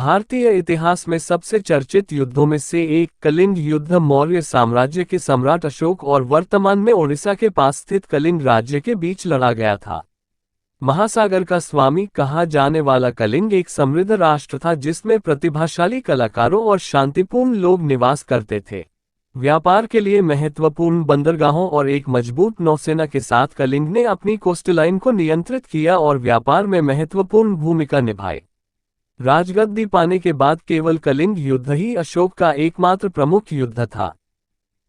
भारतीय इतिहास में सबसे चर्चित युद्धों में से एक कलिंग युद्ध मौर्य साम्राज्य के सम्राट अशोक और वर्तमान में ओडिशा के पास स्थित कलिंग राज्य के बीच लड़ा गया था। महासागर का स्वामी कहा जाने वाला कलिंग एक समृद्ध राष्ट्र था जिसमें प्रतिभाशाली कलाकारों और शांतिपूर्ण लोग निवास करते थे। व्यापार के लिए महत्वपूर्ण बंदरगाहों और एक मजबूत नौसेना के साथ कलिंग ने अपनी कोस्टलाइन को नियंत्रित किया और व्यापार में महत्वपूर्ण भूमिका निभाई। राजगद्दी पाने के बाद केवल कलिंग युद्ध ही अशोक का एकमात्र प्रमुख युद्ध था।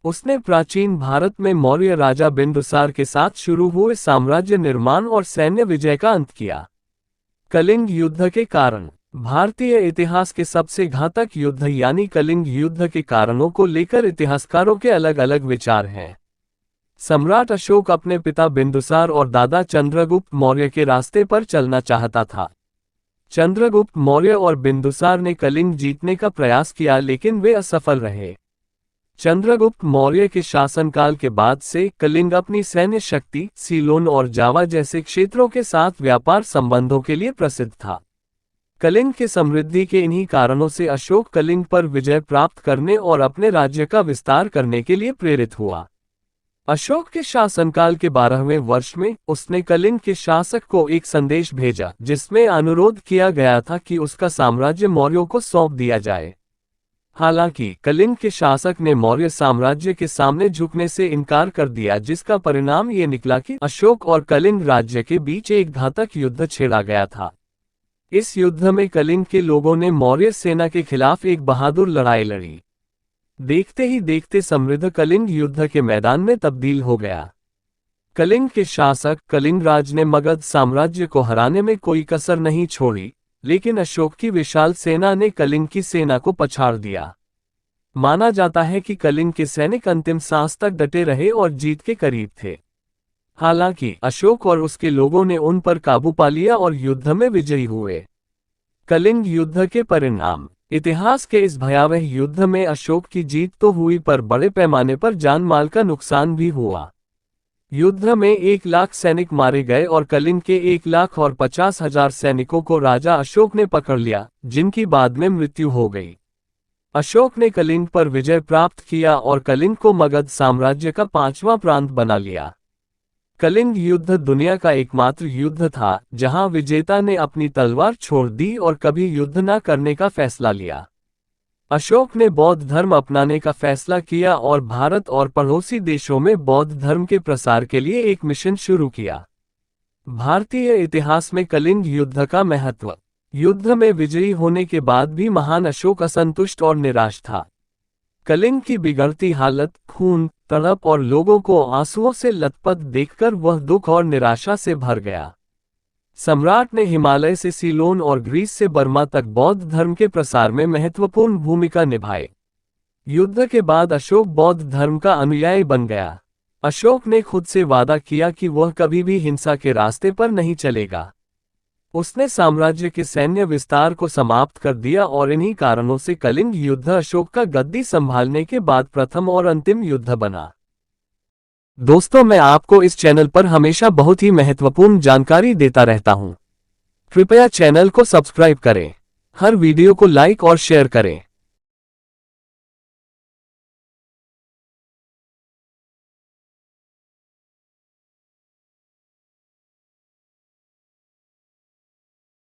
उसने प्राचीन भारत में मौर्य राजा बिंदुसार के साथ शुरू हुए साम्राज्य निर्माण और सैन्य विजय का अंत किया। कलिंग युद्ध के कारण भारतीय इतिहास के सबसे घातक युद्ध यानी कलिंग युद्ध के कारणों को लेकर इतिहासकारों के अलग अलग विचार हैं। सम्राट अशोक अपने पिता बिंदुसार और दादा चंद्रगुप्त मौर्य के रास्ते पर चलना चाहता था। चंद्रगुप्त मौर्य और बिंदुसार ने कलिंग जीतने का प्रयास किया लेकिन वे असफल रहे। चंद्रगुप्त मौर्य के शासनकाल के बाद से कलिंग अपनी सैन्य शक्ति, सीलोन और जावा जैसे क्षेत्रों के साथ व्यापार संबंधों के लिए प्रसिद्ध था। कलिंग की समृद्धि के इन्हीं कारणों से अशोक कलिंग पर विजय प्राप्त करने और अपने राज्य का विस्तार करने के लिए प्रेरित हुआ। अशोक के शासनकाल के 12वें वर्ष में उसने कलिंग के शासक को एक संदेश भेजा जिसमें अनुरोध किया गया था कि उसका साम्राज्य मौर्यों को सौंप दिया जाए। हालांकि कलिंग के शासक ने मौर्य साम्राज्य के सामने झुकने से इनकार कर दिया, जिसका परिणाम ये निकला कि अशोक और कलिंग राज्य के बीच एक घातक युद्ध छेड़ा गया था। इस युद्ध में कलिंग के लोगों ने मौर्य सेना के खिलाफ एक बहादुर लड़ाई लड़ी। देखते ही देखते समृद्ध कलिंग युद्ध के मैदान में तब्दील हो गया। कलिंग के शासक कलिंगराज ने मगध साम्राज्य को हराने में कोई कसर नहीं छोड़ी, लेकिन अशोक की विशाल सेना ने कलिंग की सेना को पछाड़ दिया। माना जाता है कि कलिंग के सैनिक अंतिम सांस तक डटे रहे और जीत के करीब थे। हालांकि अशोक और उसके लोगों ने उन पर काबू पा लिया और युद्ध में विजयी हुए। कलिंग युद्ध के परिणाम। इतिहास के इस भयावह युद्ध में अशोक की जीत तो हुई पर बड़े पैमाने पर जान माल का नुकसान भी हुआ। युद्ध में 1 लाख सैनिक मारे गए और कलिंग के 1,50,000 सैनिकों को राजा अशोक ने पकड़ लिया, जिनकी बाद में मृत्यु हो गई। अशोक ने कलिंग पर विजय प्राप्त किया और कलिंग को मगध साम्राज्य का 5वां प्रांत बना लिया। कलिंग युद्ध दुनिया का एकमात्र युद्ध था जहां विजेता ने अपनी तलवार छोड़ दी और कभी युद्ध न करने का फैसला लिया। अशोक ने बौद्ध धर्म अपनाने का फैसला किया और भारत और पड़ोसी देशों में बौद्ध धर्म के प्रसार के लिए एक मिशन शुरू किया। भारतीय इतिहास में कलिंग युद्ध का महत्व। युद्ध में विजयी होने के बाद भी महान अशोक असंतुष्ट और निराश था। कलिंग की बिगड़ती हालत, खून, तड़प और लोगों को आंसुओं से लथपथ देखकर वह दुख और निराशा से भर गया। सम्राट ने हिमालय से सीलोन और ग्रीस से बर्मा तक बौद्ध धर्म के प्रसार में महत्वपूर्ण भूमिका निभाई। युद्ध के बाद अशोक बौद्ध धर्म का अनुयायी बन गया। अशोक ने खुद से वादा किया कि वह कभी भी हिंसा के रास्ते पर नहीं चलेगा। उसने साम्राज्य के सैन्य विस्तार को समाप्त कर दिया और इन्हीं कारणों से कलिंग युद्ध अशोक का गद्दी संभालने के बाद प्रथम और अंतिम युद्ध बना। दोस्तों, मैं आपको इस चैनल पर हमेशा बहुत ही महत्वपूर्ण जानकारी देता रहता हूं। कृपया चैनल को सब्सक्राइब करें, हर वीडियो को लाइक और शेयर करें।